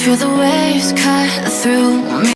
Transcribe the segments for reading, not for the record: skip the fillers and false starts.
feel the waves cut through me.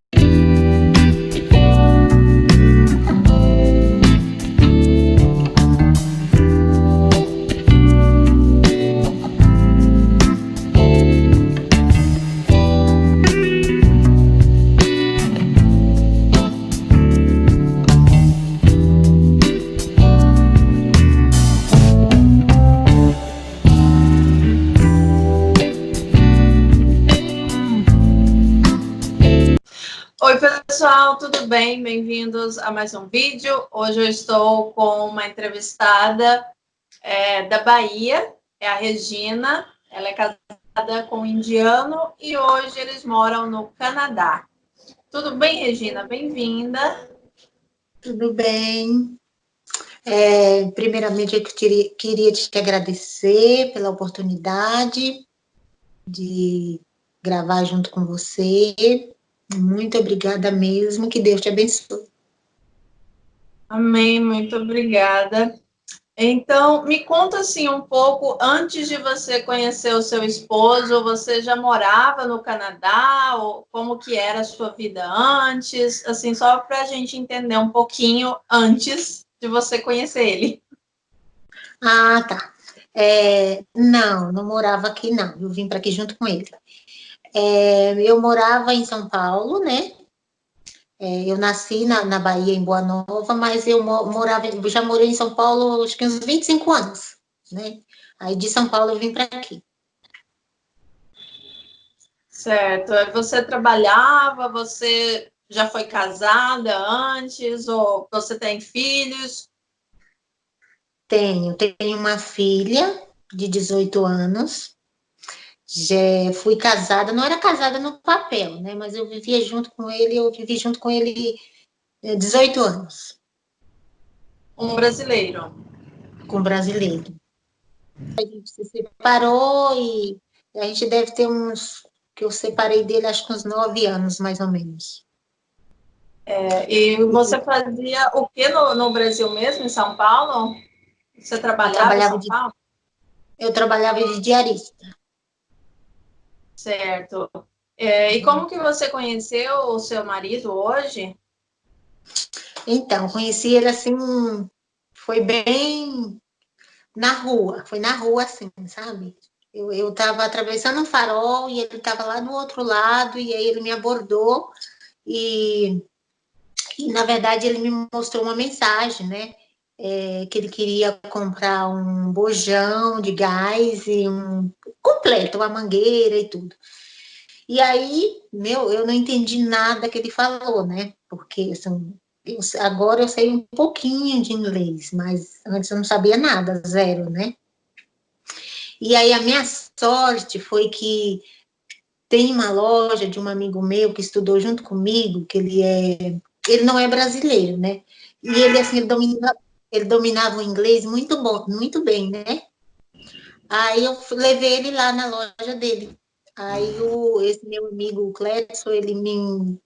Oi, pessoal, tudo bem? Bem-vindos a mais um vídeo. Hoje eu estou com uma entrevistada da Bahia, é a Regina. Ela é casada com um indiano e hoje eles moram no Canadá. Tudo bem, Regina? Bem-vinda. Tudo bem. Primeiramente, eu queria te agradecer pela oportunidade de gravar junto com você. Muito obrigada mesmo, que Deus te abençoe. Amém, muito obrigada. Então, me conta assim um pouco, antes de você conhecer o seu esposo, você já morava no Canadá? Ou como que era a sua vida antes? Assim, só para a gente entender um pouquinho antes de você conhecer ele. Ah, tá. Não morava aqui, não. Eu vim para aqui junto com ele. Eu morava em São Paulo, né? Eu nasci na Bahia, em Boa Nova, mas já morei em São Paulo acho que uns 25 anos, né? Aí de São Paulo eu vim para aqui. Certo. Aí você trabalhava, você já foi casada antes, ou você tem filhos? Tenho uma filha de 18 anos. Já fui casada, não era casada no papel, né? Mas eu vivi junto com ele 18 anos, Um brasileiro. com um brasileiro. A gente se separou e a gente deve ter que eu separei dele acho que uns 9 anos, mais ou menos. E você fazia o que no Brasil mesmo, em São Paulo? Você Eu trabalhava em trabalhava São Paulo? eu trabalhava de diarista. Certo. E como que você conheceu o seu marido hoje? Então, conheci ele assim, foi bem foi na rua, assim, sabe? Eu tava atravessando um farol e ele estava lá no outro lado, e aí ele me abordou e, na verdade, ele me mostrou uma mensagem, né? Que ele queria comprar um bojão de gás e completo, uma mangueira e tudo. E aí, eu não entendi nada que ele falou, né? Porque assim, agora eu sei um pouquinho de inglês, mas antes eu não sabia nada, zero, né? E aí a minha sorte foi que tem uma loja de um amigo meu que estudou junto comigo, que ele não é brasileiro, né? E ele assim, ele dominava o inglês muito bom, muito bem, né? Aí eu levei ele lá na loja dele. Aí esse meu amigo, o Clédson, ele me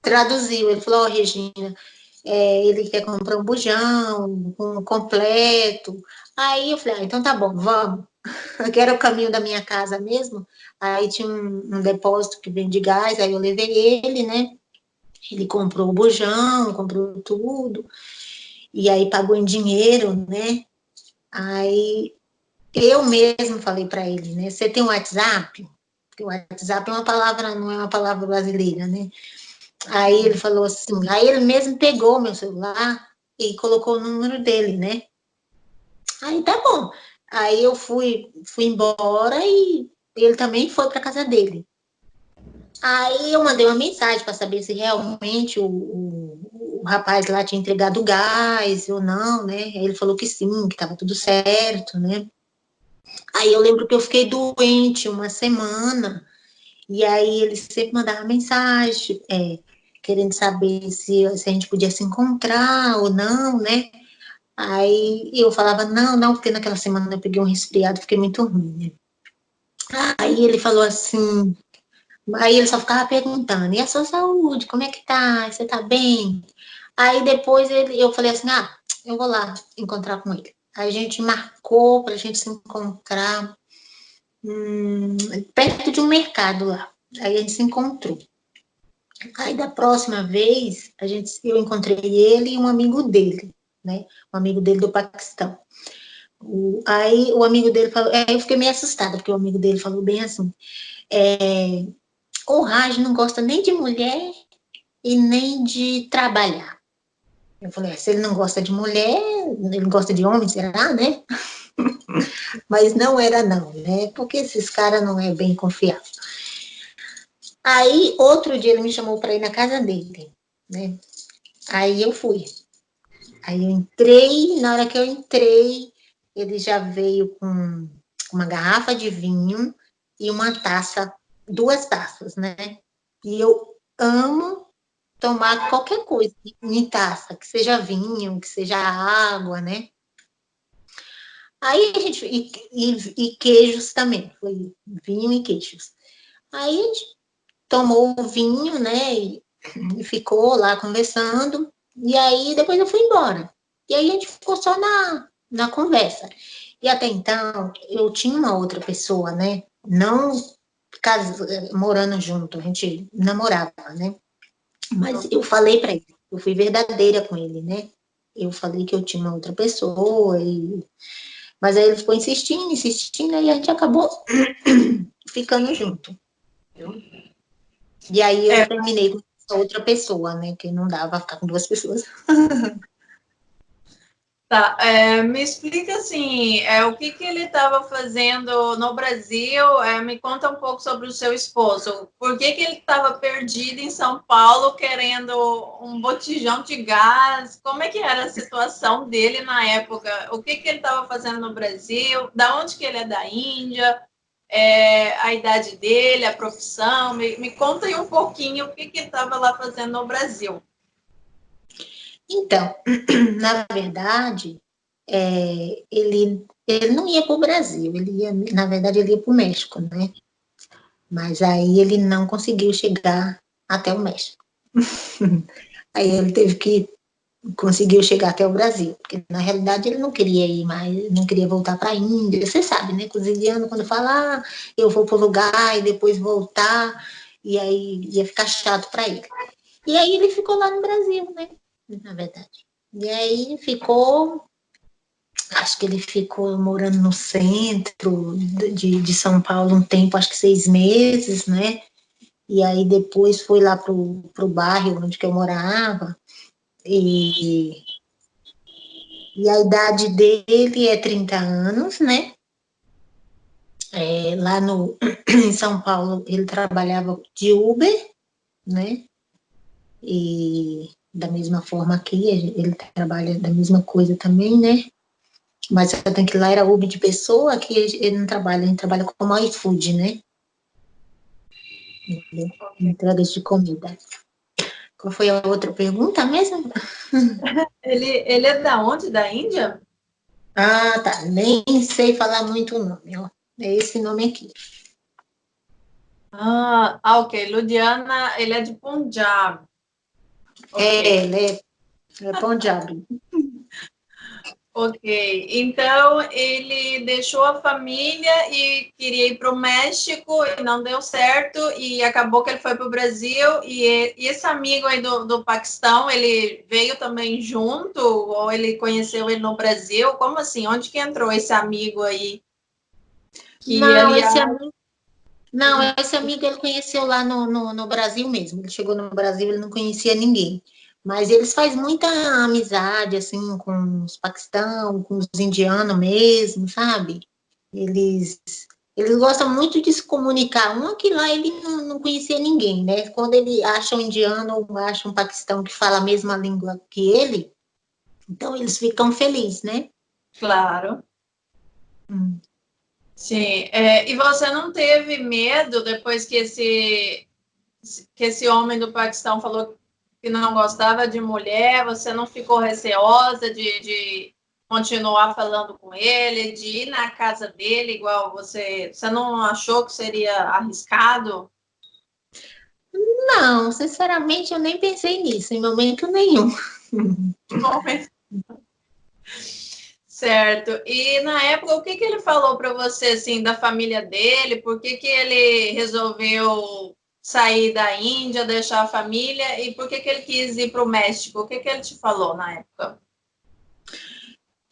traduziu. Ele falou: Regina, ele quer comprar um bujão, um completo. Aí eu falei: então tá bom, vamos. Que era o caminho da minha casa mesmo. Aí tinha um depósito que vende gás, aí eu levei ele, né? Ele comprou o bujão, comprou tudo, e aí pagou em dinheiro, né? Aí eu mesmo falei para ele, né? Você tem um WhatsApp? Porque o WhatsApp é uma palavra, não é uma palavra brasileira, né? Aí ele falou assim, aí ele mesmo pegou meu celular e colocou o número dele, né? Aí tá bom. Aí eu fui embora e ele também foi para casa dele. Aí eu mandei uma mensagem para saber se realmente o rapaz lá tinha entregado o gás ou não, né? Aí ele falou que sim, que estava tudo certo, né? Aí eu lembro que eu fiquei doente uma semana, e aí ele sempre mandava mensagem, querendo saber se a gente podia se encontrar ou não, né? Aí eu falava, não, porque naquela semana eu peguei um resfriado, fiquei muito ruim, né? Aí ele falou assim, aí ele só ficava perguntando, e a sua saúde, como é que tá? Você tá bem? Aí depois eu falei assim, eu vou lá encontrar com ele. Aí a gente marcou pra gente se encontrar perto de um mercado lá. Aí a gente se encontrou. Aí da próxima vez, eu encontrei ele e um amigo dele, né? Um amigo dele do Paquistão. Aí o amigo dele falou, eu fiquei meio assustada, porque o amigo dele falou bem assim, o Raj não gosta nem de mulher e nem de trabalhar. Eu falei, se ele não gosta de mulher, ele gosta de homem, será, né? Mas não era não, né? Porque esses caras não é bem confiável. Aí, outro dia, ele me chamou para ir na casa dele, né? Aí eu fui. Aí eu entrei, na hora que eu entrei, ele já veio com uma garrafa de vinho e uma taça, 2 taças, né? E eu amo tomar qualquer coisa em taça, que seja vinho, que seja água, né? Aí a gente. E queijos também, foi vinho e queijos. Aí a gente tomou o vinho, né? E ficou lá conversando. E aí depois eu fui embora. E aí a gente ficou só na conversa. E até então eu tinha uma outra pessoa, né? Não morando junto, a gente namorava, né? Mas eu falei para ele, eu fui verdadeira com ele, né? Eu falei que eu tinha uma outra pessoa, mas aí ele ficou insistindo, insistindo, e a gente acabou ficando junto. Entendeu? E aí eu terminei com essa outra pessoa, né? Que não dava ficar com 2 pessoas. Tá, me explica assim, o que que ele estava fazendo no Brasil, me conta um pouco sobre o seu esposo, por que que ele estava perdido em São Paulo querendo um botijão de gás, como é que era a situação dele na época, o que que ele estava fazendo no Brasil, da onde que ele é da Índia, a idade dele, a profissão, me conta aí um pouquinho o que que ele estava lá fazendo no Brasil. Então, na verdade, ele não ia para o Brasil, na verdade, ele ia para o México, né? Mas aí ele não conseguiu chegar até o México. Aí ele conseguiu chegar até o Brasil, porque na realidade ele não queria ir mais, não queria voltar para a Índia. Você sabe, né? Que os indianos, quando falam, eu vou para o lugar e depois voltar, e aí ia ficar chato para ele. E aí ele ficou lá no Brasil, né? Na verdade. E aí acho que ele ficou morando no centro de São Paulo um tempo, acho que 6 meses, né? E aí depois foi lá pro bairro onde que eu morava, e a idade dele é 30 anos, né? Lá em São Paulo ele trabalhava de Uber, né? E da mesma forma aqui, ele trabalha da mesma coisa também, né? Mas eu tenho que ir lá era Uber de pessoa, aqui ele não trabalha, ele trabalha como iFood, né? Entregas de comida. Qual foi a outra pergunta mesmo? Ele é da onde? Da Índia? Ah, tá. Nem sei falar muito o nome, ó. É esse nome aqui. Ok. Ludiana, ele é de Punjab. Ok. Ele é Punjab. Ok. Então, ele deixou a família e queria ir para o México e não deu certo e acabou que ele foi para o Brasil e esse amigo aí do Paquistão, ele veio também junto ou ele conheceu ele no Brasil? Como assim? Onde que entrou esse amigo aí? Que, Não, aliás, esse amigo ele conheceu lá no Brasil mesmo. Ele chegou no Brasil, ele não conhecia ninguém. Mas eles fazem muita amizade, assim, com os paquistão, com os indianos mesmo, sabe? Eles, eles gostam muito de se comunicar. Um aqui lá, ele não conhecia ninguém, né? Quando ele acha um indiano ou acha um paquistão que fala a mesma língua que ele, então eles ficam felizes, né? claro. Hum. Sim, e você não teve medo depois que esse homem do Paquistão falou que não gostava de mulher, você não ficou receosa de continuar falando com ele, de ir na casa dele, igual você não achou que seria arriscado? Não, sinceramente, eu nem pensei nisso em momento nenhum. Certo. E na época, o que que ele falou para você assim da família dele? Por que que ele resolveu sair da Índia, deixar a família, e por que ele quis ir para o México? O que ele te falou na época?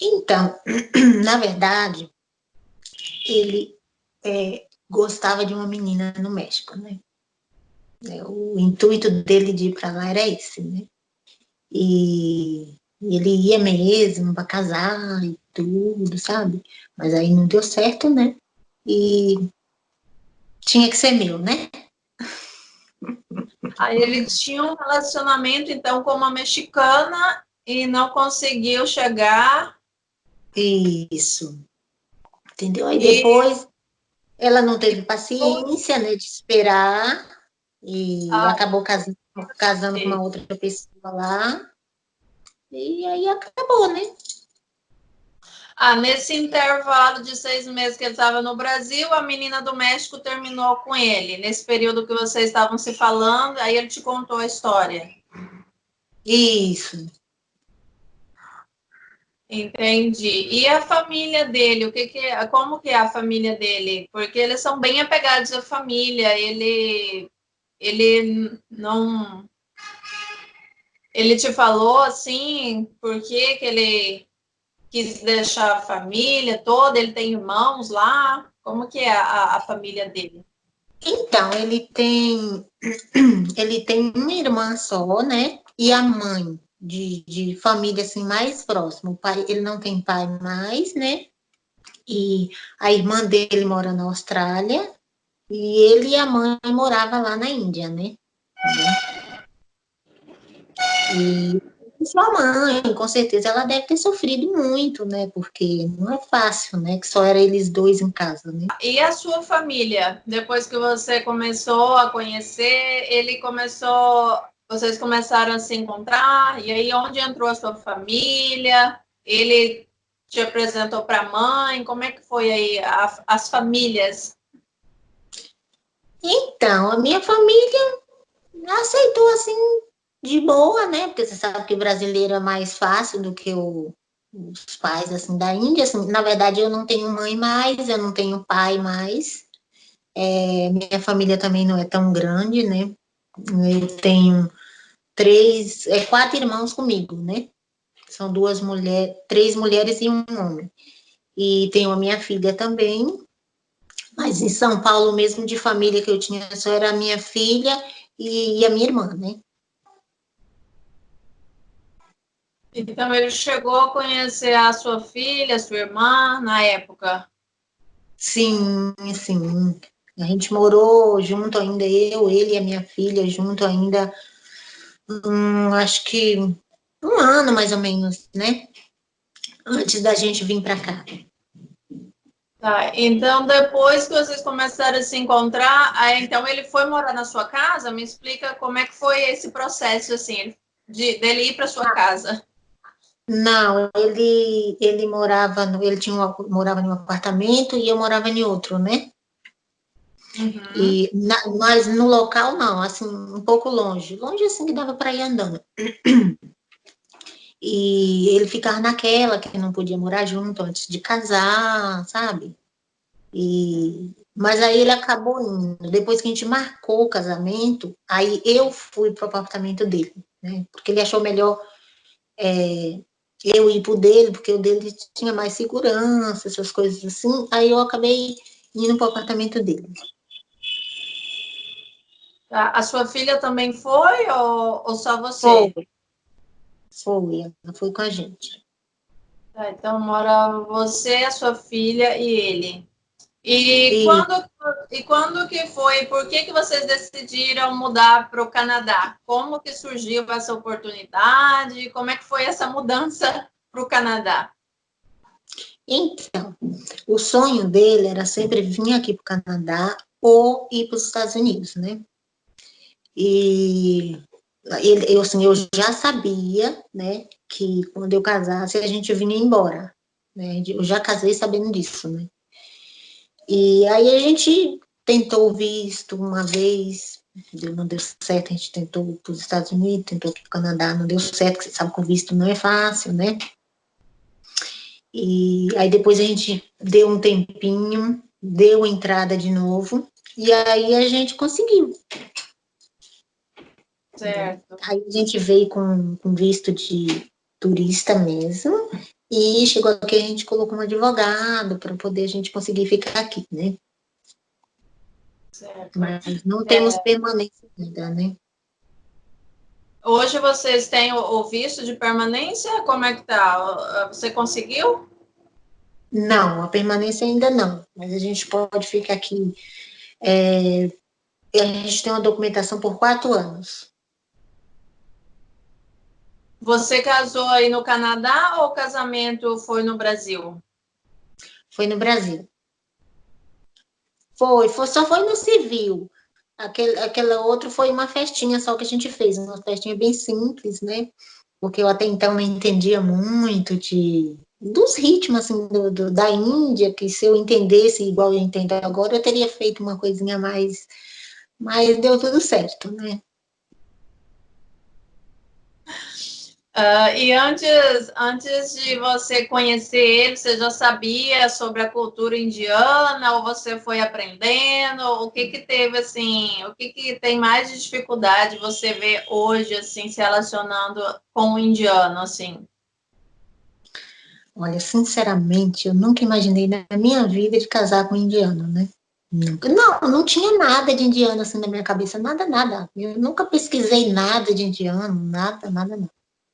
Então, na verdade, ele gostava de uma menina no México, né? O intuito dele de ir para lá era esse, né? E ele ia mesmo para casar e tudo, sabe? Mas aí não deu certo, né? E tinha que ser meu, né? Aí ele tinha um relacionamento, então, com uma mexicana e não conseguiu chegar. Isso, entendeu? Aí E depois ela não teve paciência, né, de esperar e acabou casando com uma outra pessoa lá. E aí acabou, né? nesse intervalo de 6 meses que ele estava no Brasil, a menina do México terminou com ele. Nesse período que vocês estavam se falando, aí ele te contou a história. Isso. Entendi. E a família dele, como que é a família dele? Porque eles são bem apegados à família. Ele não, ele te falou assim, por que ele quis deixar a família toda? Ele tem irmãos lá? Como que é a família dele? Então, ele tem uma irmã só, né? E a mãe de família assim mais próxima. O pai, ele não tem pai mais, né? E a irmã dele mora na Austrália e ele e a mãe moravam lá na Índia, né? E sua mãe, com certeza, ela deve ter sofrido muito, né? Porque não é fácil, né? Que só era eles dois em casa, né? E a sua família? Depois que você começou a conhecer, vocês começaram a se encontrar, e aí onde entrou a sua família? Ele te apresentou para a mãe? Como é que foi aí as famílias? Então, a minha família aceitou assim de boa, né? Porque você sabe que o brasileiro é mais fácil do que os pais assim da Índia. Assim, na verdade, eu não tenho mãe mais, eu não tenho pai mais. Minha família também não é tão grande, né? Eu tenho quatro irmãos comigo, né? São três mulheres e um homem. E tenho a minha filha também. Mas em São Paulo mesmo, de família que eu tinha, só era a minha filha e a minha irmã, né? Então ele chegou a conhecer a sua filha, a sua irmã na época. Sim, sim. A gente morou junto ainda, ele e a minha filha junto ainda, acho que um ano mais ou menos, né? Antes da gente vir para cá. Tá, então depois que vocês começaram a se encontrar, aí, então ele foi morar na sua casa? Me explica como é que foi esse processo, assim, dele ir para sua casa. Não, ele morava, morava em um apartamento e eu morava em outro, né? Uhum. Mas no local não, assim, um pouco longe assim que dava para ir andando. E ele ficava naquela que não podia morar junto antes de casar, sabe? Mas aí ele acabou indo. Depois que a gente marcou o casamento, aí eu fui pro apartamento dele, né? Porque ele achou melhor eu ir pro dele, porque o dele tinha mais segurança, essas coisas assim. Aí eu acabei indo pro apartamento dele. Tá. A sua filha também foi ou só Foi, você? ela foi com a gente. Tá, então mora você, a sua filha e ele. E E quando que foi? Por que vocês decidiram mudar para o Canadá? Como que surgiu essa oportunidade? Como é que foi essa mudança para o Canadá? então, o sonho dele era sempre vir aqui pro Canadá ou ir para os Estados Unidos, né? E eu já sabia, né, que quando eu casasse a gente vinha embora, né? Eu já casei sabendo disso, né? E aí a gente tentou o visto uma vez, não deu certo, a gente tentou para os Estados Unidos, tentou para o Canadá, não deu certo, porque você sabe que o visto não é fácil, né? E aí depois a gente deu um tempinho, deu entrada de novo, e aí a gente conseguiu. certo. Aí a gente veio com visto de turista mesmo, e chegou aqui, a gente colocou um advogado para poder a gente conseguir ficar aqui, né? Certo. Mas não temos permanência ainda, né? Hoje vocês têm o visto de permanência? Como é que tá? Você conseguiu? Não, a permanência ainda não, mas a gente pode ficar aqui. A gente tem uma documentação por 4 anos. Você casou aí no Canadá ou o casamento foi no Brasil? Foi no Brasil. Só foi no civil. Aquela outra foi uma festinha só que a gente fez, uma festinha bem simples, né? Porque eu até então não entendia muito dos ritmos assim, da Índia, que se eu entendesse igual eu entendo agora, eu teria feito uma coisinha mais, mas deu tudo certo, né? E antes de você conhecer ele, você já sabia sobre a cultura indiana ou você foi aprendendo? O que que teve assim? O que que tem mais de dificuldade você vê hoje assim se relacionando com o indiano assim? Olha, sinceramente, eu nunca imaginei na minha vida de casar com um indiano, né? Nunca. Não, não tinha nada de indiano assim na minha cabeça, nada, nada. Eu nunca pesquisei nada de indiano, nada, nada, nada.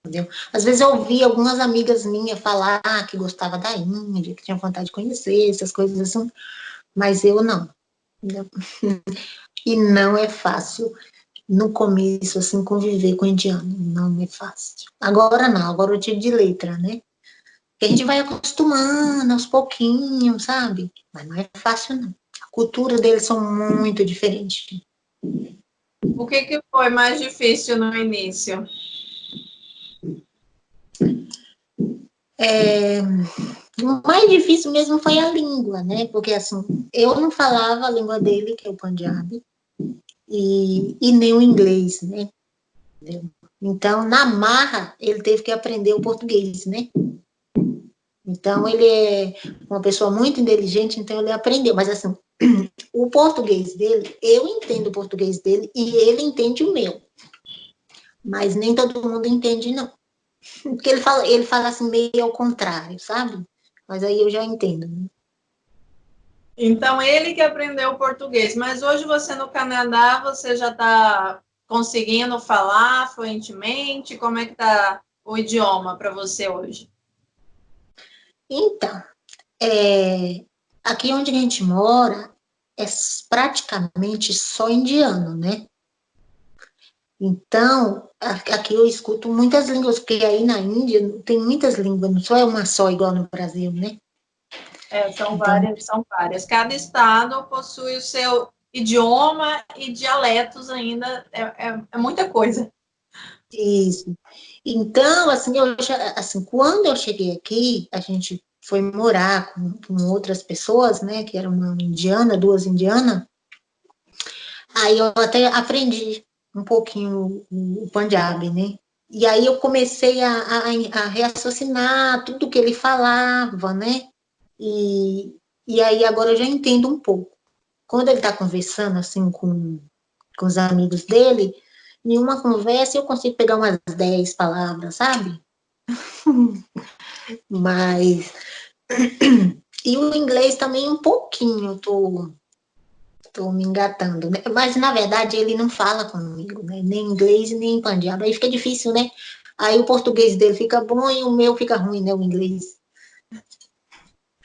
Entendeu? Às vezes eu ouvi algumas amigas minhas falar que gostava da Índia, que tinha vontade de conhecer, essas coisas assim, mas eu não. Entendeu? E não é fácil no começo, assim, conviver com indiano, não é fácil. Agora não, agora eu tive de letra, né? Que a gente vai acostumando aos pouquinhos, sabe? Mas não é fácil, não. A cultura deles são muito diferentes. O que que foi mais difícil no início? O mais difícil mesmo foi a língua, né? Porque, assim, eu não falava a língua dele, que é o Punjabi, e nem o inglês, né? Então, na marra, ele teve que aprender o português, né? Então, ele é uma pessoa muito inteligente, então ele aprendeu. Mas, assim, o português dele, eu entendo o português dele e ele entende o meu. Mas nem todo mundo entende, não. Porque ele fala assim, meio ao contrário, sabe? Mas aí eu já entendo, né? Então, ele que aprendeu o português, mas hoje você no Canadá, você já está conseguindo falar fluentemente? Como é que está o idioma para você hoje? Então, aqui onde a gente mora é praticamente só indiano, né? Então, aqui eu escuto muitas línguas, porque aí na Índia tem muitas línguas, não só é uma só igual no Brasil, né? São Então, várias, são várias. Cada estado possui o seu idioma e dialetos ainda, é muita coisa. isso. Então, assim, assim, quando eu cheguei aqui, a gente foi morar com outras pessoas, né, que era uma indiana, duas indianas, aí eu até aprendi um pouquinho o Punjabi, né? E aí eu comecei a raciocinar tudo que ele falava, né? E aí agora eu já entendo um pouco. Quando ele está conversando, assim, com os amigos dele, em uma conversa eu consigo pegar umas 10 palavras, sabe? Mas. E o inglês também um pouquinho, tô me engatando, né? Mas na verdade ele não fala comigo, né? Nem inglês nem pandiano. Aí fica difícil, né? Aí o português dele fica bom e o meu fica ruim, né? O inglês.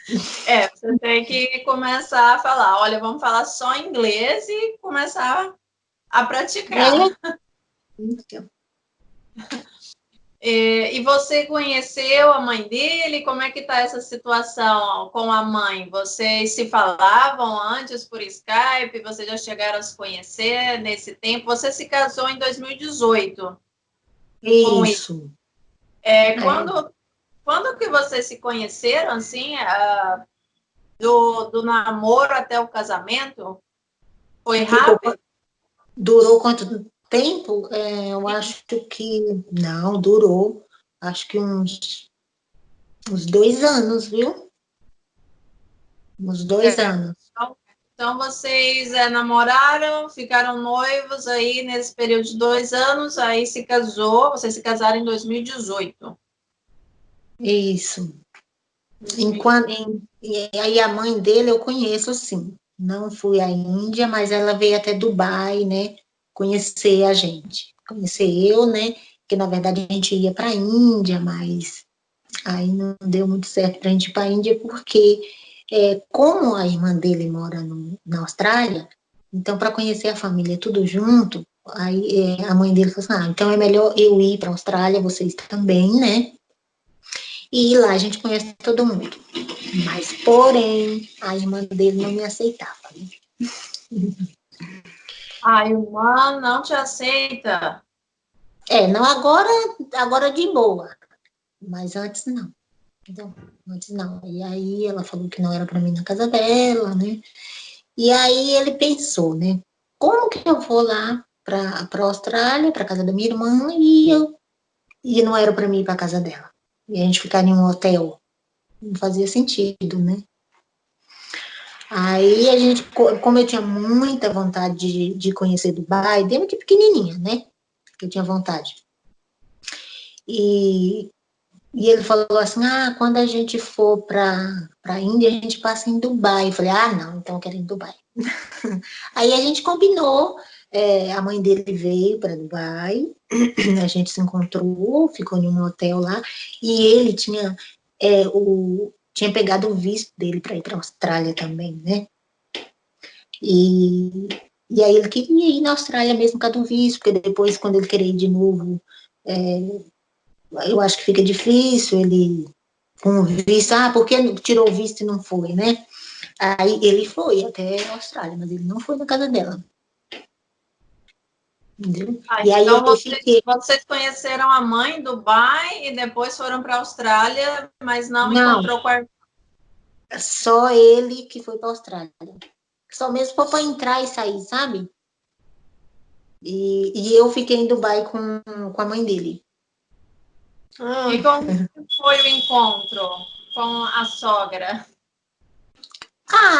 Você tem que começar a falar, olha, vamos falar só inglês e começar a praticar. É. E você conheceu a mãe dele? Como é que está essa situação com a mãe? Vocês se falavam antes por Skype? Vocês já chegaram a se conhecer nesse tempo? Você se casou em 2018 com ele. Isso. Quando que vocês se conheceram, assim, do namoro até o casamento? Foi Ficou, rápido? durou quanto tempo? Eu acho que não, durou. Acho que uns 2 anos, viu? Uns 2 anos. Então, vocês namoraram, ficaram noivos aí nesse período de 2 anos, aí se casou, vocês se casaram em 2018. Isso. E aí a mãe dele eu conheço, sim. Não fui à Índia, mas ela veio até Dubai, né? Conhecer a gente. Conhecer eu, né? Que na verdade a gente ia para a Índia, mas aí não deu muito certo para a gente ir para a Índia, porque como a irmã dele mora na Austrália, então para conhecer a família tudo junto, aí a mãe dele falou assim: então é melhor eu ir para a Austrália, vocês também, né? E lá a gente conhece todo mundo. Mas, porém, a irmã dele não me aceitava. A irmã não te aceita? Não agora de boa, mas antes não. Entendeu? Antes não. E aí ela falou que não era para mim na casa dela, né? E aí ele pensou, né? Como que eu vou lá para a Austrália, para casa da minha irmã, e não era para mim ir para casa dela? E a gente ficar em um hotel. Não fazia sentido, né? Aí a gente, como eu tinha muita vontade de conhecer Dubai, desde que pequenininha, né? Que eu tinha vontade. E ele falou assim: quando a gente for para a Índia, a gente passa em Dubai. Eu falei: não, então eu quero ir em Dubai. Aí a gente combinou, a mãe dele veio para Dubai, a gente se encontrou, ficou em um hotel lá, e ele tinha pegado o visto dele para ir para a Austrália também, né? E, e aí ele queria ir na Austrália mesmo por causa do visto, porque depois, quando ele querer ir de novo, eu acho que fica difícil ele com o visto, porque tirou o visto e não foi, né? Aí ele foi até a Austrália, mas ele não foi na casa dela. Entendeu? E aí Então eu fiquei. vocês conheceram a mãe em Dubai e depois foram para a Austrália, mas não Não, encontrou com a... só ele que foi para a Austrália. Só mesmo para entrar e sair, sabe? E eu fiquei em Dubai com a mãe dele. E como foi o encontro com a sogra?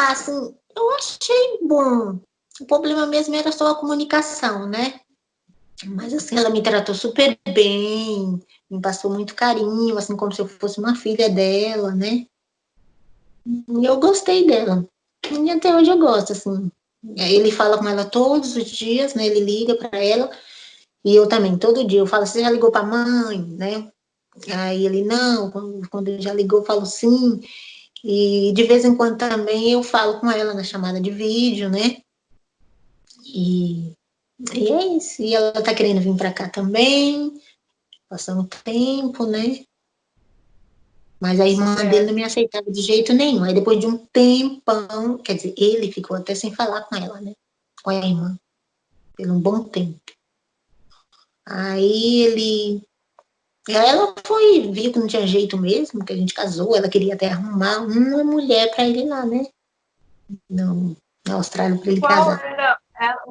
Assim, eu achei bom. O problema mesmo era só a comunicação, né? Mas assim, ela me tratou super bem, me passou muito carinho, assim, como se eu fosse uma filha dela, né? E eu gostei dela. E até hoje eu gosto, assim. Ele fala com ela todos os dias, né? Ele liga para ela. E eu também, todo dia. Eu falo: você já ligou para a mãe, né? Aí ele: não. Quando ele já ligou, eu falo sim. E de vez em quando também eu falo com ela na chamada de vídeo, né? E, e é isso. E ela tá querendo vir para cá também, passando tempo, né? Mas a irmã dele não me aceitava de jeito nenhum. Aí depois de um tempão, quer dizer, ele ficou até sem falar com ela, né? Com a irmã, por um bom tempo. Aí ela viu que não tinha jeito mesmo, que a gente casou, ela queria até arrumar uma mulher para ele lá, né? Não, na Austrália para ele Qual casar. era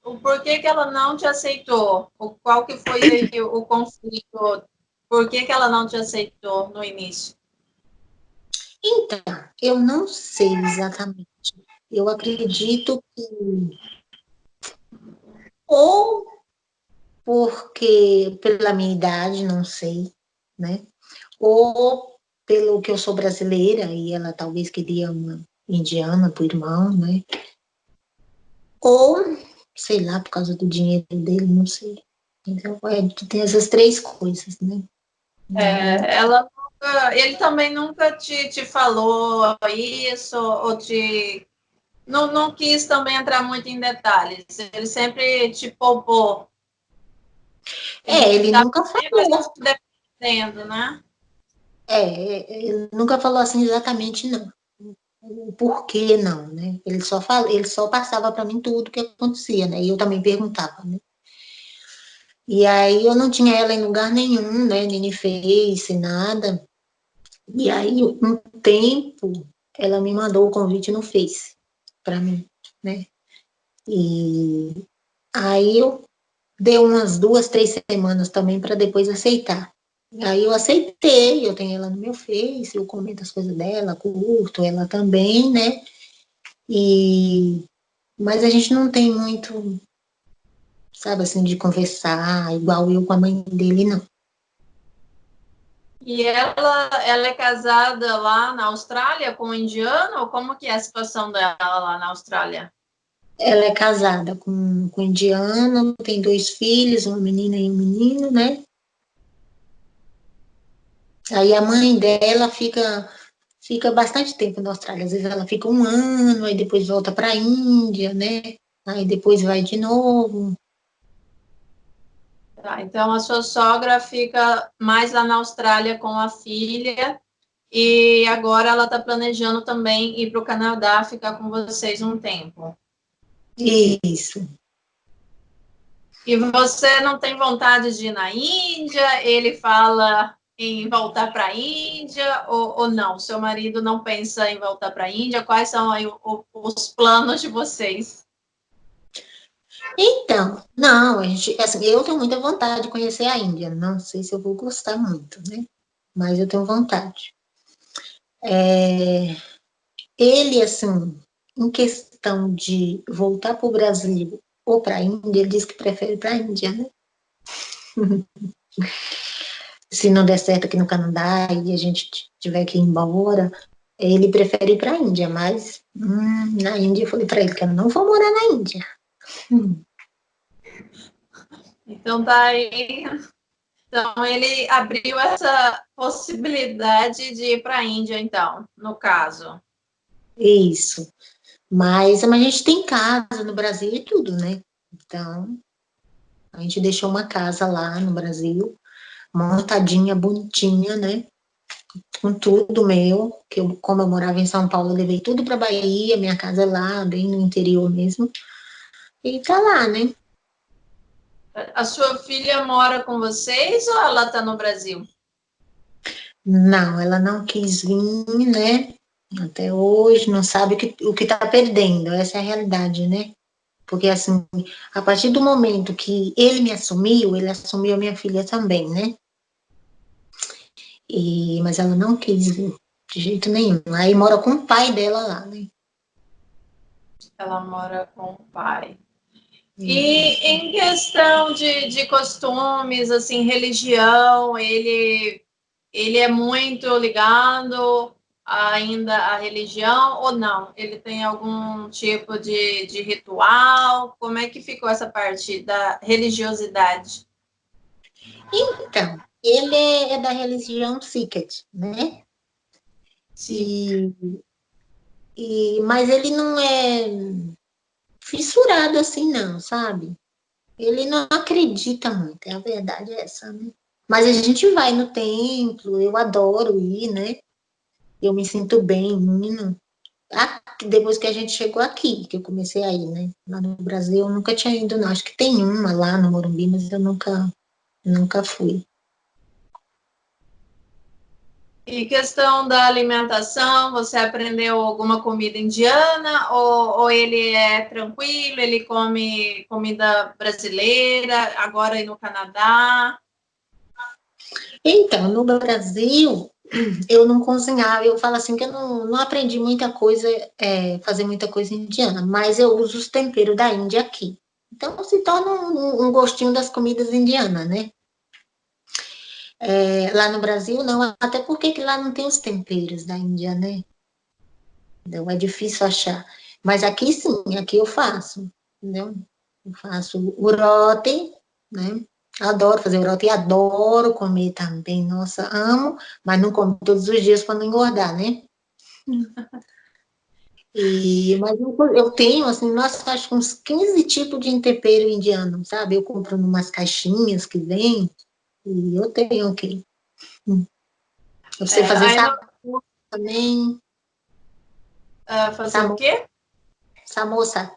o porquê que ela não te aceitou? Qual que foi aí o conflito? Por que ela não te aceitou no início? Então, eu não sei exatamente. Eu acredito que ou porque pela minha idade, não sei, né? Ou pelo que eu sou brasileira e ela talvez queria uma indiana pro irmão, né? Ou, sei lá, por causa do dinheiro dele, não sei. Então, tem essas três coisas, né? Ele também nunca te falou isso, ou não quis também entrar muito em detalhes. Ele sempre te poupou. Ele Ele estava nunca sempre falou. defendendo, né? Ele nunca falou assim exatamente, não. O porquê não, né? Ele só passava para mim tudo que acontecia, né? E eu também perguntava, né? E aí eu não tinha ela em lugar nenhum, né? Nem no Face, nada. E aí, um tempo, ela me mandou o convite no Face para mim, né? E aí eu dei umas 2, 3 semanas também para depois aceitar. Aí eu aceitei, eu tenho ela no meu Face, eu comento as coisas dela, curto ela também, né? Mas a gente não tem muito, sabe, assim, de conversar, igual eu com a mãe dele, não. E ela é casada lá na Austrália com um indiano? Ou como que é a situação dela lá na Austrália? Ela é casada com um indiano, tem 2 filhos, uma menina e um menino, né? Aí a mãe dela fica bastante tempo na Austrália. Às vezes ela fica um ano, aí depois volta para a Índia, né? Aí depois vai de novo. Tá, então a sua sogra fica mais lá na Austrália com a filha e agora ela está planejando também ir para o Canadá, ficar com vocês um tempo. Isso. E você não tem vontade de ir na Índia? Ele fala em voltar para a Índia ou não? Seu marido não pensa em voltar para a Índia? Quais são aí os planos de vocês? Então, não, assim, eu tenho muita vontade de conhecer a Índia. Não sei se eu vou gostar muito, né? Mas eu tenho vontade. Ele, assim, em questão de voltar para o Brasil ou para a Índia, ele diz que prefere para a Índia, né? Se não der certo aqui no Canadá e a gente tiver que ir embora, ele prefere ir para a Índia, mas na Índia eu falei para ele que eu não vou morar na Índia. Então tá aí. Então ele abriu essa possibilidade de ir para a Índia, então, no caso. Isso. Mas a gente tem casa no Brasil e tudo, né? Então, a gente deixou uma casa lá no Brasil, montadinha, bonitinha, né? Com tudo meu, que eu, como eu morava em São Paulo, eu levei tudo para Bahia, minha casa é lá, bem no interior mesmo. E tá lá, né? A sua filha mora com vocês ou ela está no Brasil? Não, ela não quis vir, né? Até hoje, não sabe o que tá perdendo, essa é a realidade, né? Porque, assim, a partir do momento que ele me assumiu, ele assumiu a minha filha também, né? Mas ela não quis vir, de jeito nenhum. Aí mora com o pai dela lá, né? Ela mora com o pai. E Isso. em questão de costumes, assim, religião, ele é muito ligado ainda à religião ou não? Ele tem algum tipo de ritual? Como é que ficou essa parte da religiosidade? Então, ele é da religião Sikh, né? Sim. E, mas ele não é fissurado assim, não, sabe? Ele não acredita muito, a verdade é essa, né? Mas a gente vai no templo, eu adoro ir, né? Eu me sinto bem indo. Depois que a gente chegou aqui, que eu comecei a ir, né? Lá no Brasil, eu nunca tinha ido, não. Acho que tem uma lá no Morumbi, mas eu nunca fui. E questão da alimentação, você aprendeu alguma comida indiana ou ele é tranquilo, ele come comida brasileira, agora aí no Canadá? Então, no Brasil, eu não cozinhava, eu falo assim que eu não aprendi muita coisa, fazer muita coisa indiana, mas eu uso os temperos da Índia aqui. Então, se torna um gostinho das comidas indianas, né? Lá no Brasil, não, até porque que lá não tem os temperos da Índia, né? Então, é difícil achar. Mas aqui sim, aqui eu faço, entendeu? Eu faço urote, né? Adoro fazer urote e adoro comer também. Nossa, amo, mas não como todos os dias para não engordar, né? Mas eu tenho, assim, nossa, acho que uns 15 tipos de tempero indiano, sabe? Eu compro umas caixinhas que vem e eu tenho aqui. Pra você fazer Aí no, samosa também, fazer o quê? samosa,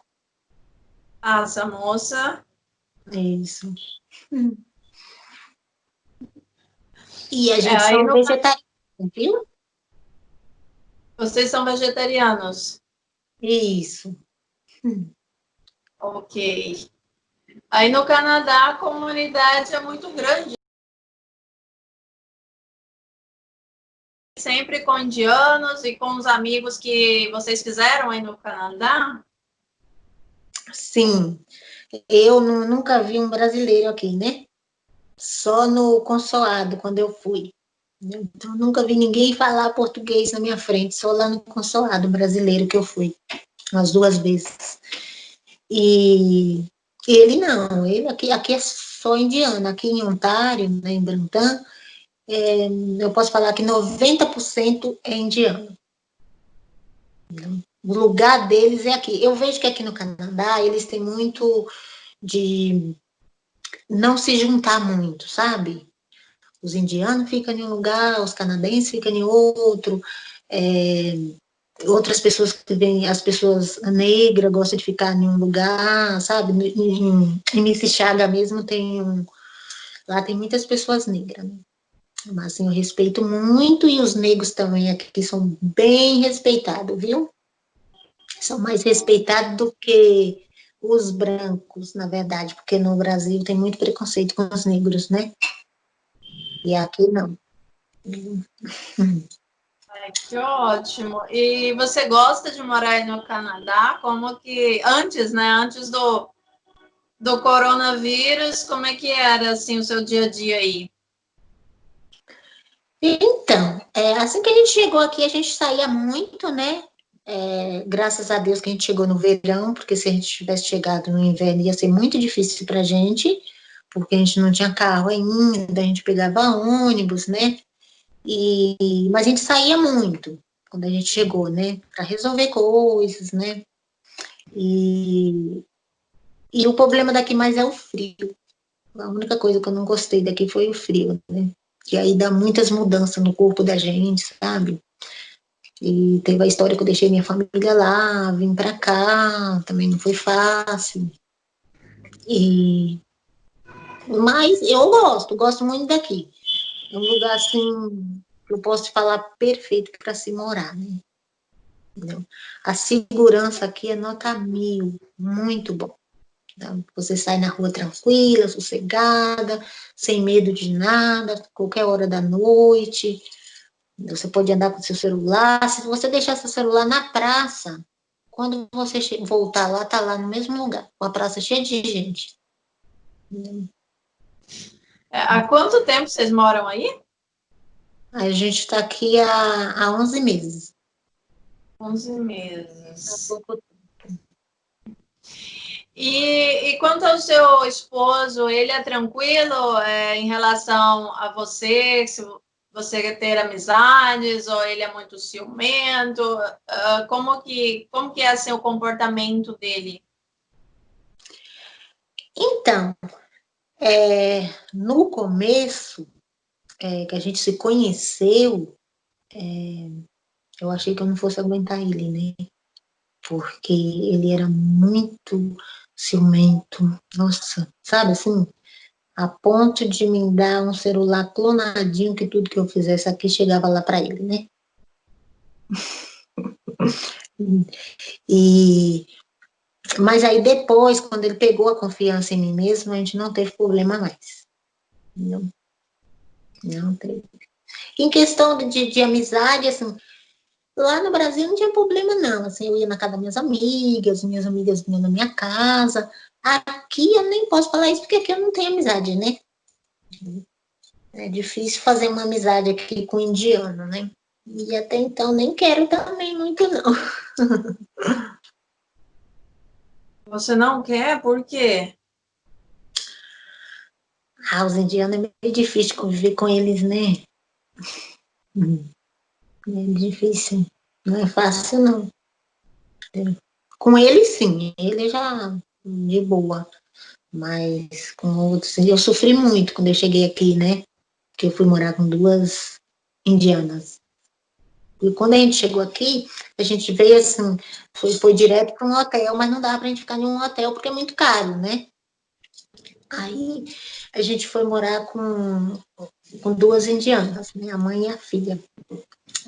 Ah, essa moça. é isso. E a gente Aí são no, vegetarianos, viu? vocês são vegetarianos. Isso. Ok. Aí no Canadá a comunidade é muito grande. sempre com indianos e com os amigos que vocês fizeram aí no Canadá? Sim, eu nunca vi um brasileiro aqui, né? Só no consulado, quando eu fui. Então, nunca vi ninguém falar português na minha frente, só lá no consulado brasileiro que eu fui, as 2 vezes. E ele não, ele aqui é só indiano. Aqui em Ontário, né, em Brampton, eu posso falar que 90% é indiano. O lugar deles é aqui. Eu vejo que aqui no Canadá eles têm muito de não se juntar muito, sabe? Os indianos ficam em um lugar, os canadenses ficam em outro, outras pessoas que vêm, as pessoas negras gostam de ficar em um lugar, sabe? Em Mississauga mesmo lá tem muitas pessoas negras, né? Mas assim, eu respeito muito e os negros também aqui são bem respeitados, viu? São mais respeitados do que os brancos, na verdade, porque no Brasil tem muito preconceito com os negros, né? E aqui não. Ai, que ótimo. E você gosta de morar aí no Canadá? Como que antes, né? Antes do coronavírus, como é que era assim o seu dia a dia aí? Então, assim que a gente chegou aqui, a gente saía muito, né? Graças a Deus que a gente chegou no verão, porque se a gente tivesse chegado no inverno ia ser muito difícil para a gente, porque a gente não tinha carro ainda, a gente pegava ônibus, né? Mas a gente saía muito quando a gente chegou, né? Para resolver coisas, né? E o problema daqui mais é o frio. A única coisa que eu não gostei daqui foi o frio, né? Que aí dá muitas mudanças no corpo da gente, sabe? E teve a história que eu deixei minha família lá, vim pra cá, também não foi fácil. E, mas eu gosto muito daqui. É um lugar assim que eu posso te falar perfeito para se morar, né? Entendeu? A segurança aqui é nota 1000, muito bom. Tá? Você sai na rua tranquila, sossegada, sem medo de nada, qualquer hora da noite. Você pode andar com seu celular. Se você deixar seu celular na praça, quando você voltar lá, tá lá no mesmo lugar, com a praça cheia de gente. Há quanto tempo vocês moram aí? A gente está aqui há 11 meses. 11 Há meses. pouco. E quanto ao seu esposo, ele é tranquilo em relação a você, se você quer ter amizades, ou ele é muito ciumento? Como que é assim, o comportamento dele? Então, no começo, que a gente se conheceu, eu achei que eu não fosse aguentar ele, né? Porque ele era muito ciumento, nossa, sabe assim? A ponto de me dar um celular clonadinho que tudo que eu fizesse aqui chegava lá para ele, né? E, mas aí depois, quando ele pegou a confiança em mim mesmo, a gente não teve problema mais. Não, não teve. Em questão de amizade, assim, lá no Brasil não tinha problema não, assim, eu ia na casa das minhas amigas vinham na minha casa. Aqui eu nem posso falar isso porque aqui eu não tenho amizade, né? É difícil fazer uma amizade aqui com indiano, né? E até então nem quero também muito, não. Você não quer? Por quê? Ah, os indianos é meio difícil conviver com eles, né? É difícil. Não é fácil, não. Com eles, sim. Ele já de boa. Mas com outros, eu sofri muito quando eu cheguei aqui, né? Porque eu fui morar com 2 indianas. E quando a gente chegou aqui, a gente veio assim, foi direto para um hotel, mas não dava para a gente ficar em um hotel porque é muito caro, né? Aí a gente foi morar com 2 indianas, minha mãe e a filha.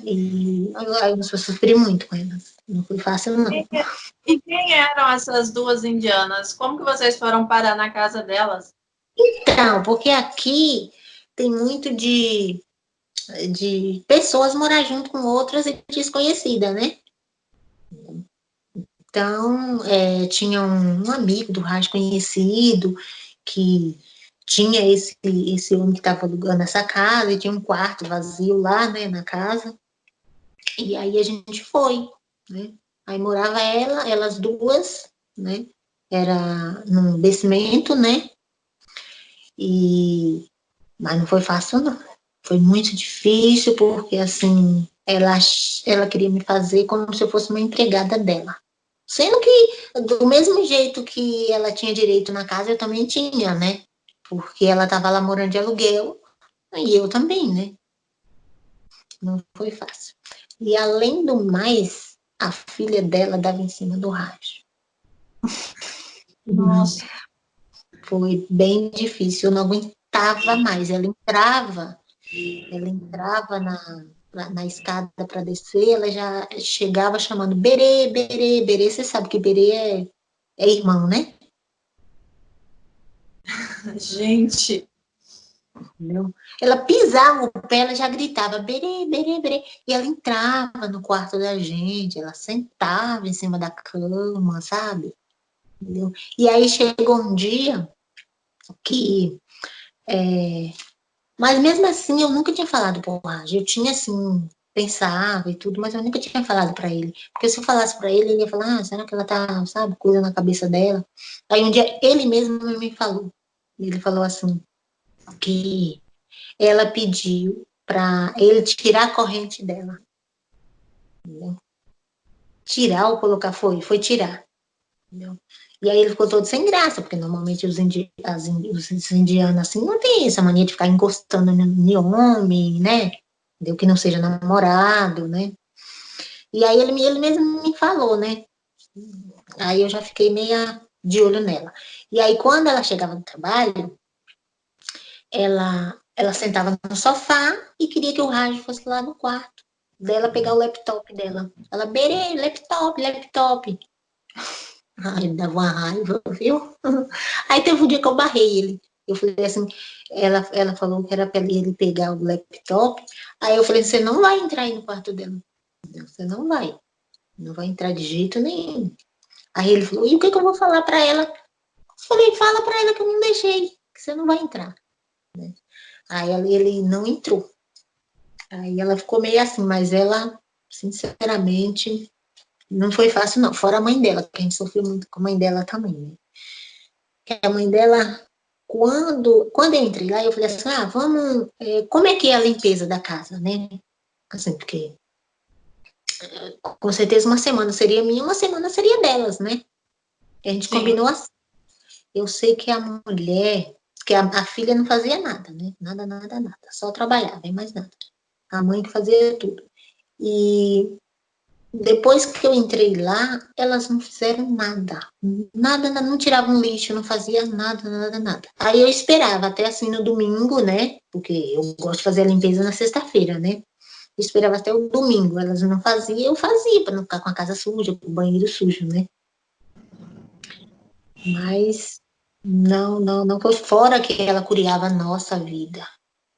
E aí eu sofri muito com elas. Não foi fácil, não. E quem eram essas duas indianas? Como que vocês foram parar na casa delas? Então, porque aqui tem muito de pessoas morar junto com outras e desconhecidas, né? Então, tinha um amigo do rádio conhecido que tinha esse homem que estava alugando essa casa e tinha um quarto vazio lá, né, na casa. E aí a gente foi, né? Aí morava elas duas, né? Era num descimento, né? Mas não foi fácil, não. Foi muito difícil, porque, assim, ela queria me fazer como se eu fosse uma empregada dela. Sendo que, do mesmo jeito que ela tinha direito na casa, eu também tinha, né? Porque ela estava lá morando de aluguel, e eu também, né? Não foi fácil. E, além do mais, a filha dela dava em cima do rádio. Nossa. Foi bem difícil, eu não aguentava mais. Ela entrava na escada para descer, ela já chegava chamando Berê, Berê, Berê. Você sabe que Berê é irmão, né? Gente. Entendeu? Ela pisava o pé, ela já gritava Berê, Berê, Berê. E ela entrava no quarto da gente, ela sentava em cima da cama, sabe? Entendeu? E aí chegou um dia que mas mesmo assim, eu nunca tinha falado pro Raj. Eu tinha, assim, pensava e tudo, mas eu nunca tinha falado para ele. Porque se eu falasse para ele, ele ia falar, será que ela tá, sabe, coisa na cabeça dela? Aí um dia ele mesmo me falou. Ele falou assim, que ela pediu para ele tirar a corrente dela. Entendeu? Tirar ou colocar, foi tirar. Entendeu? E aí ele ficou todo sem graça, porque normalmente os indianos assim não tem essa mania de ficar encostando em homem, né? Entendeu? Que não seja namorado, né? E aí ele mesmo me falou, né? Aí eu já fiquei meia de olho nela. E aí quando ela chegava do trabalho, ela sentava no sofá e queria que o Raj fosse lá no quarto dela pegar o laptop dela. Ela, Berê, laptop, laptop. Ai, dava uma raiva, viu? Aí teve um dia que eu barrei ele. Eu falei assim, ela falou que era para ele pegar o laptop. Aí eu falei, você não vai entrar aí no quarto dela. Você não vai. Não vai entrar de jeito nenhum. Aí ele falou, e o que, que eu vou falar para ela? Eu falei, fala para ela que eu não deixei, que você não vai entrar. Né? Aí ele não entrou. Aí ela ficou meio assim, mas ela, sinceramente, não foi fácil, não. Fora a mãe dela, que a gente sofreu muito com a mãe dela também, né? Que a mãe dela, quando eu entrei lá, eu falei assim, vamos, como é que é a limpeza da casa, né? Assim, porque com certeza uma semana seria minha, uma semana seria delas, né? E a gente Sim. combinou assim. Eu sei que a mulher, que a filha não fazia nada, né? Nada, nada, nada. Só trabalhava, e mais nada. A mãe que fazia tudo. E depois que eu entrei lá, elas não fizeram nada. Nada, não tiravam lixo, não fazia nada, nada, nada. Aí eu esperava até assim no domingo, né? Porque eu gosto de fazer a limpeza na sexta-feira, né? Eu esperava até o domingo. Elas não faziam, eu fazia, para não ficar com a casa suja, com o banheiro sujo, né? Mas não foi fora que ela curiava a nossa vida,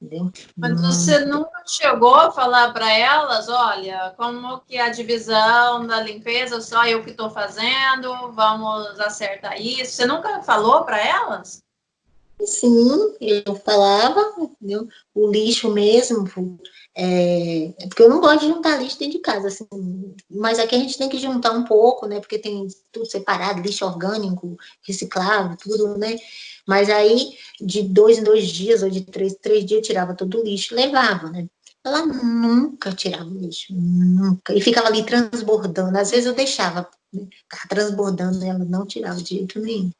entendeu? Mas você nunca chegou a falar para elas, olha, como que é a divisão da limpeza, só eu que estou fazendo, vamos acertar isso. Você nunca falou para elas? Sim, eu falava, entendeu? O lixo mesmo, porque eu não gosto de juntar lixo dentro de casa, assim, mas aqui a gente tem que juntar um pouco, né? Porque tem tudo separado, lixo orgânico, reciclável, tudo, né? Mas aí, de 2 em 2 dias, ou de 3 em 3 dias, eu tirava todo o lixo, levava, né? Ela nunca tirava o lixo, nunca. E ficava ali transbordando. Às vezes eu deixava, né? Ficava transbordando, ela não tirava de jeito nenhum.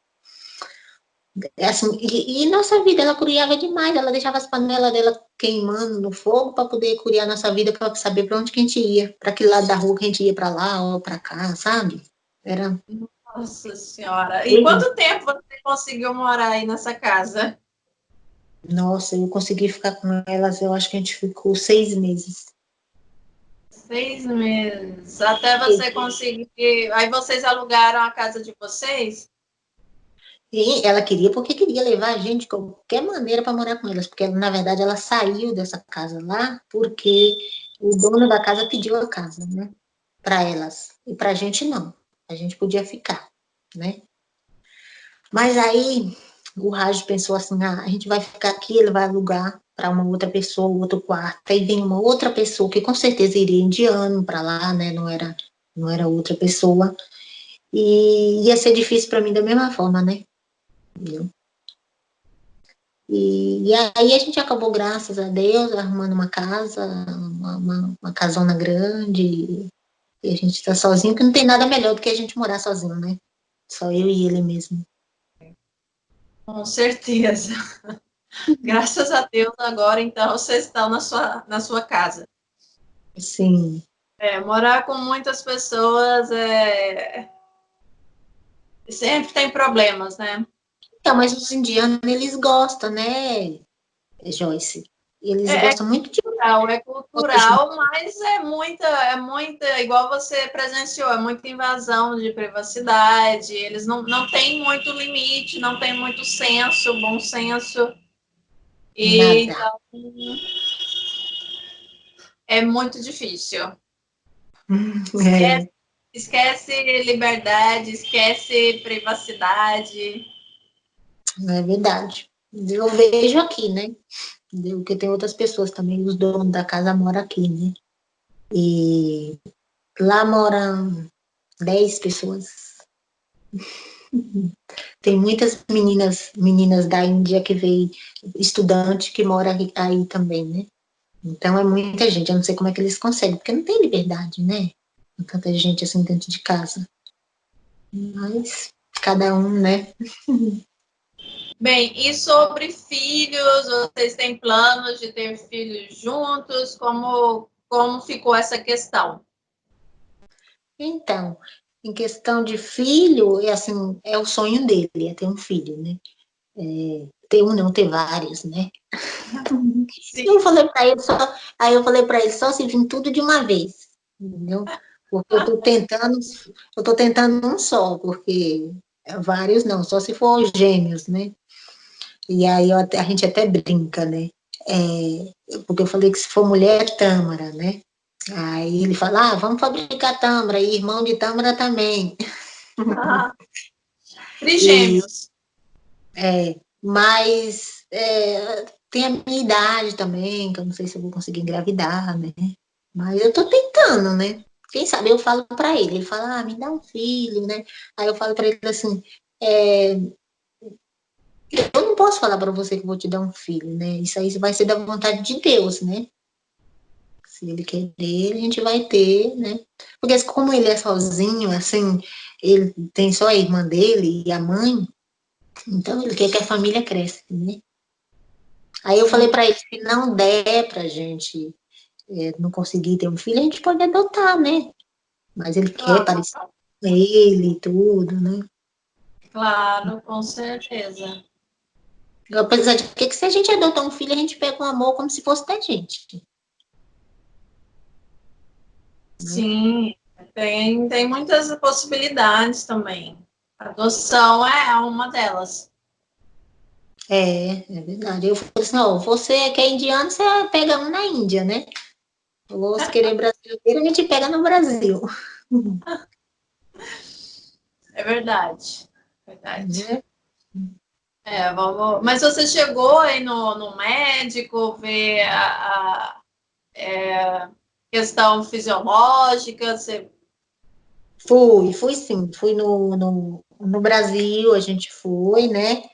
Assim, nossa vida, ela curiava demais, ela deixava as panelas dela queimando no fogo para poder curiar nossa vida, para saber para onde que a gente ia, para que lado da rua que a gente ia, para lá ou para cá, sabe? Era. Nossa Senhora. E quanto tempo você conseguiu morar aí nessa casa? Nossa, eu consegui ficar com elas, eu acho que a gente ficou 6 meses. 6 meses. Até você conseguir. Aí vocês alugaram a casa de vocês? E ela queria porque queria levar a gente de qualquer maneira para morar com elas, porque na verdade ela saiu dessa casa lá porque o dono da casa pediu a casa, né, para elas. E para a gente não. A gente podia ficar, né? Mas aí o Raj pensou assim: ah, a gente vai ficar aqui, ele vai alugar para uma outra pessoa, outro quarto. Aí vem uma outra pessoa que com certeza iria indiano para lá, né? Não era outra pessoa. E ia ser difícil para mim da mesma forma, né? Entendeu? E aí a gente acabou, graças a Deus, arrumando uma casa, uma casona grande. E a gente está sozinho, que não tem nada melhor do que a gente morar sozinho, né? Só eu e ele mesmo. Com certeza. Graças a Deus, agora, então, vocês estão na sua casa. Sim. Morar com muitas pessoas sempre tem problemas, né? Então, mas os indianos, eles gostam, né, Joyce? Eles É gostam muito de é outra gente. cultural, mas é muita, igual você presenciou, é muita invasão de privacidade. Eles não têm muito limite, não têm muito senso, bom senso. E Nada. então é muito difícil. É, Esquece liberdade, esquece privacidade. é verdade. Eu vejo aqui, né? Porque tem outras pessoas também, os donos da casa moram aqui, né? E lá moram 10 pessoas. Tem muitas meninas da Índia que veio, estudante que mora aí também, né? Então é muita gente. Eu não sei como é que eles conseguem, porque não tem liberdade, né? Com tanta gente assim dentro de casa. Mas cada um, né? Bem, e sobre filhos, vocês têm planos de ter filhos juntos? Como ficou essa questão? Então, em questão de filho, é assim, é o sonho dele, é ter um filho, né? Ter um, não ter vários, né? Sim. Eu falei para ele só, aí eu falei para ele só se vir tudo de uma vez, entendeu? Porque eu tô tentando um só, porque vários não, só se for gêmeos, né? E aí a gente até brinca, né? Porque eu falei que se for mulher, é tâmara, né? Aí ele fala, vamos fabricar tâmara, e irmão de tâmara também. E, Trigêmeos. mas tem a minha idade também, que eu não sei se eu vou conseguir engravidar, né? Mas eu tô tentando, né? Quem sabe eu falo para ele, ele fala, me dá um filho, né? Aí eu falo para ele assim, eu não posso falar para você que eu vou te dar um filho, né? Isso aí vai ser da vontade de Deus, né? Se ele querer, a gente vai ter, né? Porque como ele é sozinho, assim, ele tem só a irmã dele e a mãe, então ele quer que a família cresça, né? Aí eu falei Sim. para ele, se não der pra gente não conseguir ter um filho, a gente pode adotar, né? Mas ele quer Claro, parecer com ele e tudo, né? claro, com certeza. Apesar de que se a gente adotar um filho, a gente pega um amor como se fosse da gente, né? Sim, tem muitas possibilidades também. A adoção é uma delas. É verdade. Eu falei assim, você que é indiano, você pega um na Índia, né? Ou se querer brasileiro, a gente pega no Brasil. É verdade. Verdade. Né? Vamos. Mas você chegou aí no médico, ver a questão fisiológica? Você... Fui sim. Fui no Brasil, a gente foi, né?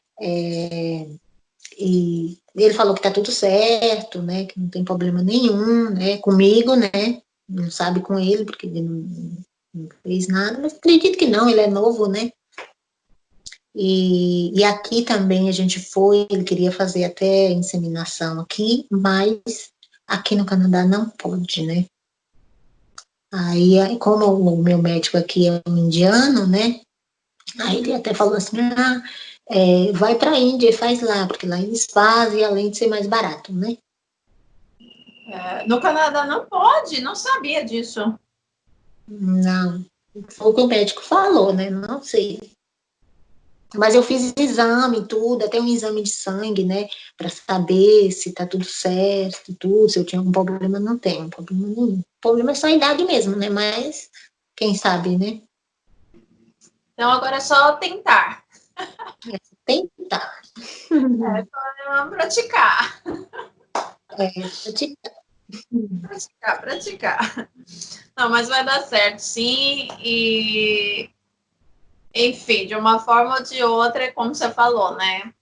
E ele falou que tá tudo certo, né? Que não tem problema nenhum, né? Comigo, né? Não sabe com ele, porque ele não fez nada, mas acredito que não, ele é novo, né? E aqui também a gente foi, ele queria fazer até inseminação aqui, mas aqui no Canadá não pode, né? Aí, como o meu médico aqui é um indiano, né? Aí ele até falou assim, vai para a Índia e faz lá, porque lá eles fazem, além de ser mais barato, né? No Canadá não pode, não sabia disso. Não, foi o que o médico falou, né? Não sei. Mas eu fiz exame e tudo, até um exame de sangue, né? Para saber se tá tudo certo, tudo, se eu tinha algum problema, não tenho problema nenhum. O problema é só a idade mesmo, né? Mas quem sabe, né? Então agora é só tentar. Tentar. Vamos praticar. Praticar. Praticar. Não, mas vai dar certo, sim. E, enfim, de uma forma ou de outra, é como você falou, né?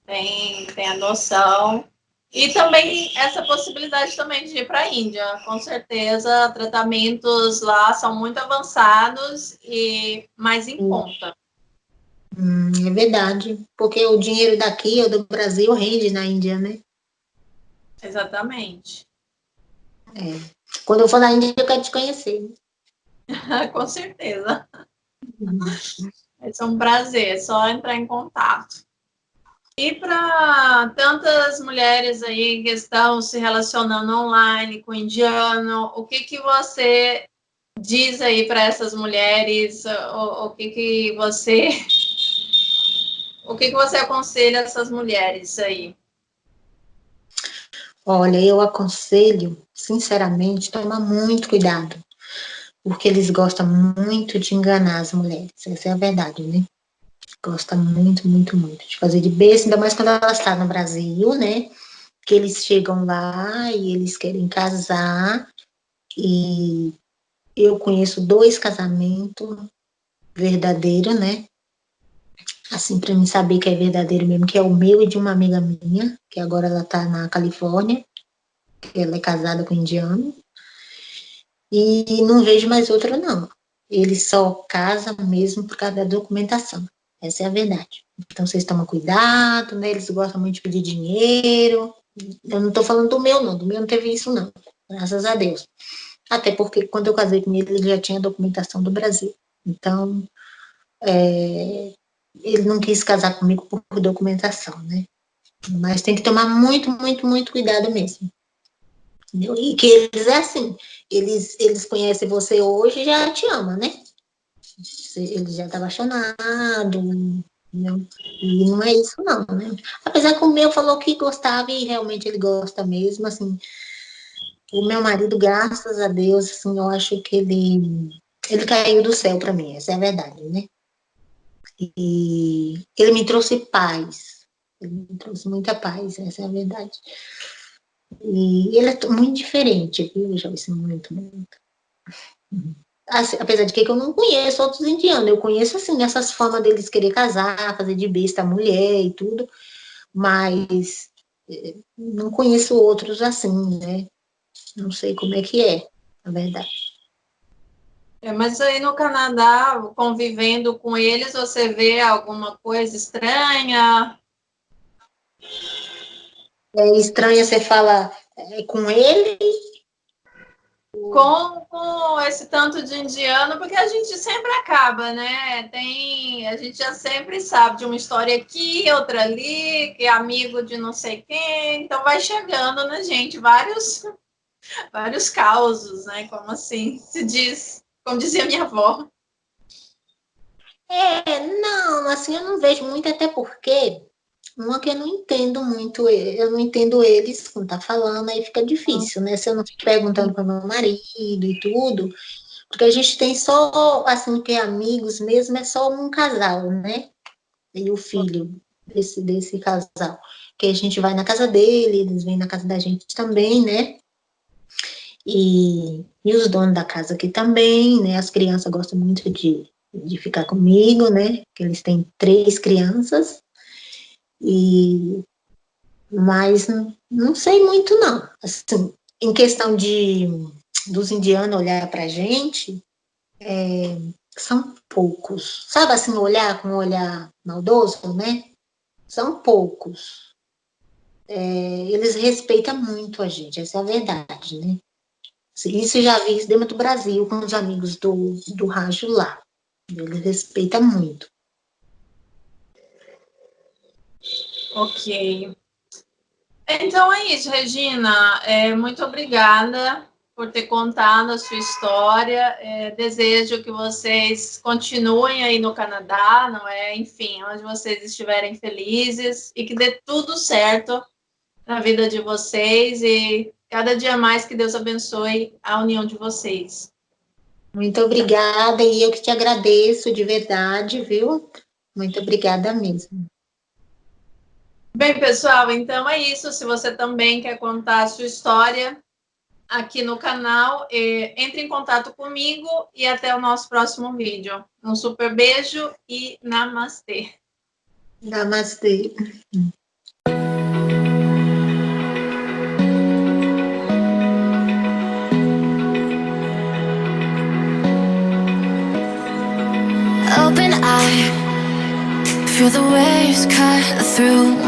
Tem a noção. E também essa possibilidade também de ir para a Índia. Com certeza, tratamentos lá são muito avançados e mais em conta. É verdade, porque o dinheiro daqui ou do Brasil rende na Índia, né? Exatamente. É. Quando eu for na Índia, eu quero te conhecer. Com certeza. Vai ser um prazer, só entrar em contato. E para tantas mulheres aí que estão se relacionando online com o indiano, o que você diz aí para essas mulheres? O que você aconselha essas mulheres aí? Olha, eu aconselho, sinceramente, tomar muito cuidado, porque eles gostam muito de enganar as mulheres, essa é a verdade, né? Gosta muito, muito, muito de fazer de besta, ainda mais quando ela está no Brasil, né? Que eles chegam lá e eles querem casar, e eu conheço 2 casamentos verdadeiros, né? Assim, para mim saber que é verdadeiro mesmo, que é o meu e de uma amiga minha, que agora ela tá na Califórnia, que ela é casada com um indiano, e não vejo mais outra, não. Ele só casa mesmo por causa da documentação. Essa é a verdade. Então, vocês tomam cuidado, né? Eles gostam muito de pedir dinheiro. Eu não estou falando do meu, não. Do meu não teve isso, não. Graças a Deus. Até porque, quando eu casei com ele já tinha a documentação do Brasil. Então, ele não quis casar comigo por documentação, né? Mas tem que tomar muito, muito, muito cuidado mesmo. Entendeu? E que eles é assim, eles conhecem você hoje e já te ama, né? Ele já tá apaixonado, entendeu? E não é isso não, né? Apesar que o meu falou que gostava e realmente ele gosta mesmo, assim, o meu marido, graças a Deus, assim, eu acho que ele caiu do céu para mim, essa é a verdade, né? E ele me trouxe paz, ele me trouxe muita paz, essa é a verdade. E ele é muito diferente, viu, Joyce? Muito, muito. Assim, apesar de que eu não conheço outros indianos, eu conheço, assim, essas formas deles querer casar, fazer de besta a mulher e tudo, mas não conheço outros assim, né? Não sei como é que é, na verdade. Mas aí no Canadá, convivendo com eles, você vê alguma coisa estranha? É estranho você falar com ele. Com esse tanto de indiano, porque a gente sempre acaba, né? A gente já sempre sabe de uma história aqui, outra ali, que é amigo de não sei quem, então vai chegando na gente vários causos, né? Como assim se diz, como dizia minha avó. Não, assim, eu não vejo muito, até porque uma que eu não entendo muito, eu não entendo eles quando tá falando, aí fica difícil, né? Se eu não fico perguntando para meu marido e tudo, porque a gente tem só, assim, que é amigos mesmo, é só um casal, né? E o filho desse casal. Que a gente vai na casa dele, eles vêm na casa da gente também, né? E os donos da casa aqui também, né? As crianças gostam muito de ficar comigo, né? Que eles têm 3 crianças. E, mas não sei muito, não. Assim, em questão dos indianos olhar pra gente, são poucos. Sabe assim, olhar com um olhar maldoso, né? São poucos. Eles respeitam muito a gente, essa é a verdade, né? Isso eu já vi isso dentro do Brasil, com os amigos do rádio lá. Eles respeitam muito. Ok. Então é isso, Regina. Muito obrigada. por ter contado a sua história. Desejo que vocês continuem aí no Canadá, não é? Enfim, onde vocês estiverem felizes e que dê tudo certo na vida de vocês e cada dia mais que Deus abençoe a união de vocês. Muito obrigada, e eu que te agradeço de verdade, viu? Muito obrigada mesmo. Bem, pessoal, então é isso. Se você também quer contar a sua história aqui no canal, entre em contato comigo e até o nosso próximo vídeo. Um super beijo e namastê. Namastê. Open eye, feel the waves cut through me.